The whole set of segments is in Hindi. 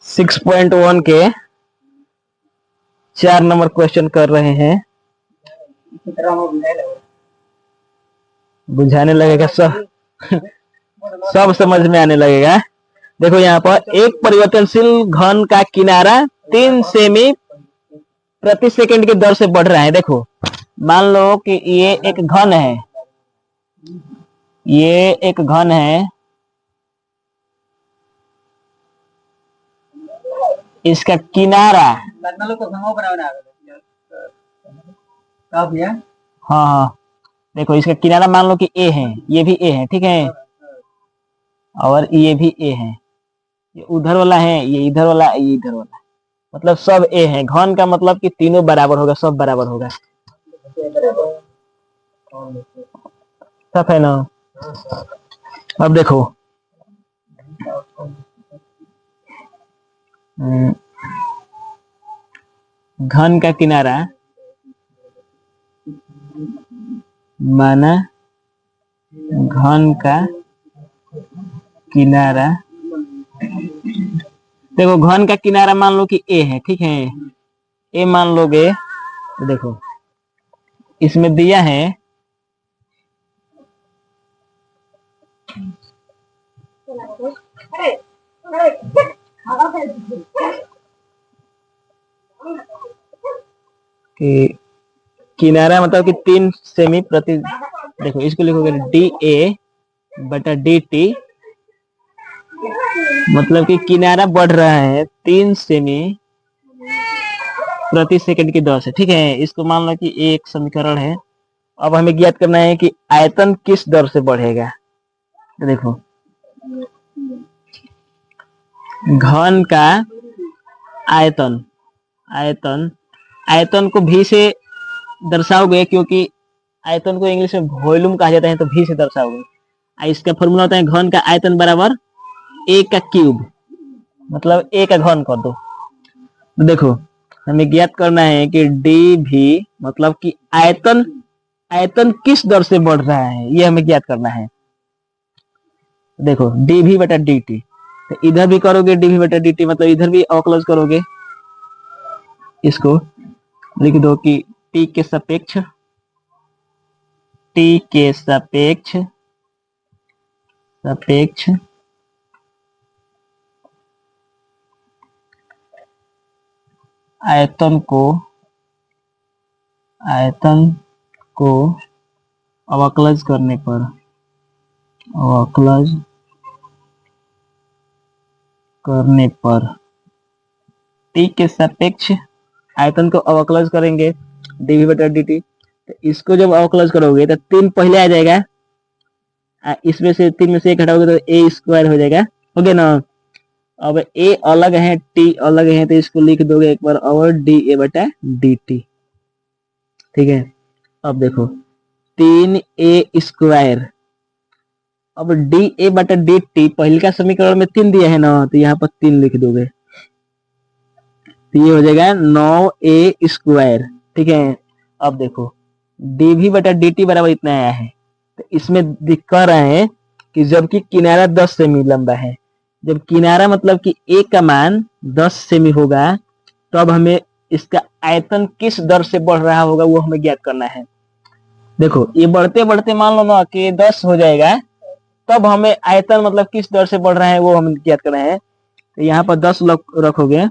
6.1 के 4 नंबर क्वेश्चन कर रहे हैं। बुझाने लगेगा सब सब समझ में आने लगेगा। देखो यहाँ पर एक परिवर्तनशील घन का किनारा 3 सेमी प्रति सेकंड की दर से बढ़ रहा है। देखो मान लो कि ये एक घन है, ये एक घन है, इसका किनारा हाँ हाँ देखो इसका किनारा मान लो कि ए है, ये भी ए है, ठीक है, और ये भी ए है, ये उधर वाला है, ये इधर वाला, ये इधर वाला, मतलब सब ए है। घन का मतलब कि तीनों बराबर होगा, सब बराबर होगा, सब है ना। अब देखो घन का किनारा माना घन का किनारा, देखो घन का किनारा मान लो कि ए है, ठीक है, ए मान लोगे तो देखो इसमें दिया है कि किनारा मतलब कि 3 सेमी प्रति, देखो इसको लिखोगे डी ए बटा डी टी, मतलब कि किनारा बढ़ रहा है 3 सेमी प्रति सेकंड की दर से, ठीक है। इसको मान लो कि एक समीकरण है। अब हमें ज्ञात करना है कि आयतन किस दर से बढ़ेगा। तो देखो घन का आयतन, आयतन आयतन को भी से दर्शाओगे, क्योंकि आयतन को इंग्लिश में वॉल्यूम कहा जाता है, तो भी से दर्शाओगे। इसका फॉर्मूला होता है घन का आयतन बराबर ए का क्यूब, मतलब ए का घन कर दो। तो देखो हमें ज्ञात करना है कि डी भी मतलब कि आयतन, आयतन किस दर से बढ़ रहा है, ये हमें ज्ञात करना है। देखो डी भी बटा डी टी, तो इधर भी करोगे डी भी बटा डी टी, मतलब इधर भी अवकलज करोगे, इसको लिख दो कि टी के सापेक्ष, टी के सापेक्ष सापेक्ष आयतन को अवकलज करने पर, अवकलज करने पर टी के सापेक्ष आयतन को अवकलज करेंगे डीवी बटा डी, तो इसको जब अवकलज करोगे तो 3 पहले आ जाएगा, इसमें से 3 में से 1 हटाओगे तो ए स्क्वायर हो जाएगा, हो गया ना। अब ए अलग है, टी अलग है, तो इसको लिख दोगे एक बार और डी ए बटा डी टी, ठीक है। अब देखो 3 ए स्क्वायर, अब डी ए बटा डी टी पहले का समीकरण में 3 दिया है ना, तो यहाँ पर 3 लिख दोगे, तो ये हो जाएगा 9 ए स्क्वायर, ठीक है। अब देखो डी भी बटा डी टी बराबर इतना आया है, तो इसमें कह रहे हैं कि जबकि किनारा 10 सेमी लंबा है, जब किनारा मतलब कि ए का मान 10 सेमी होगा, तो अब हमें इसका आयतन किस दर से बढ़ रहा होगा वो हमें ज्ञात करना है। देखो ये बढ़ते बढ़ते मान लो ना कि 10 हो जाएगा, तब हमें आयतन मतलब किस दर से बढ़ रहा है वो हमें ज्ञात करना है। तो यहाँ पर 10 रखोगे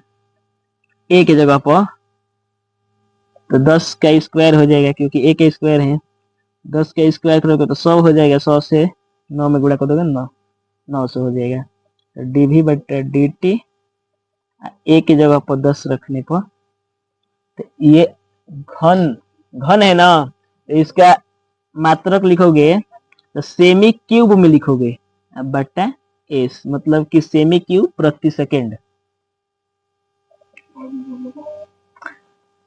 ए की जगह पर, तो 10 का स्क्वायर हो जाएगा, क्योंकि ए का स्क्वायर है, 10 का स्क्वायर करोगे तो 100 हो जाएगा, 100 से 9 में गुणा कर दोगे 9 से हो जाएगा, तो डी भी बटा डी टी ए की जगह पर 10 रखने पर, तो ये घन है ना, तो इसका मात्रक लिखोगे तो सेमी क्यूब में लिखोगे बटा एस, मतलब कि सेमी क्यूब प्रति सेकेंड।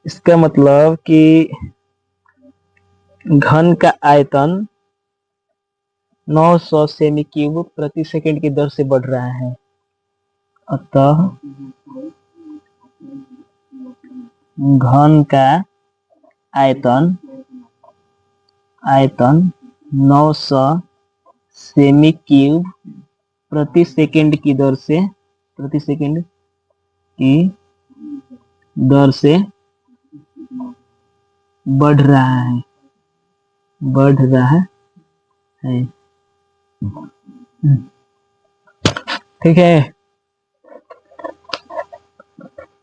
इसका मतलब कि घन का आयतन 900 सेमी क्यूब प्रति सेकेंड की दर से बढ़ रहा है, अतः घन का आयतन 900 सेमी क्यूब प्रति सेकेंड की दर से, प्रति सेकेंड की दर से बढ़ रहा है, बढ़ रहा है। ठीक है।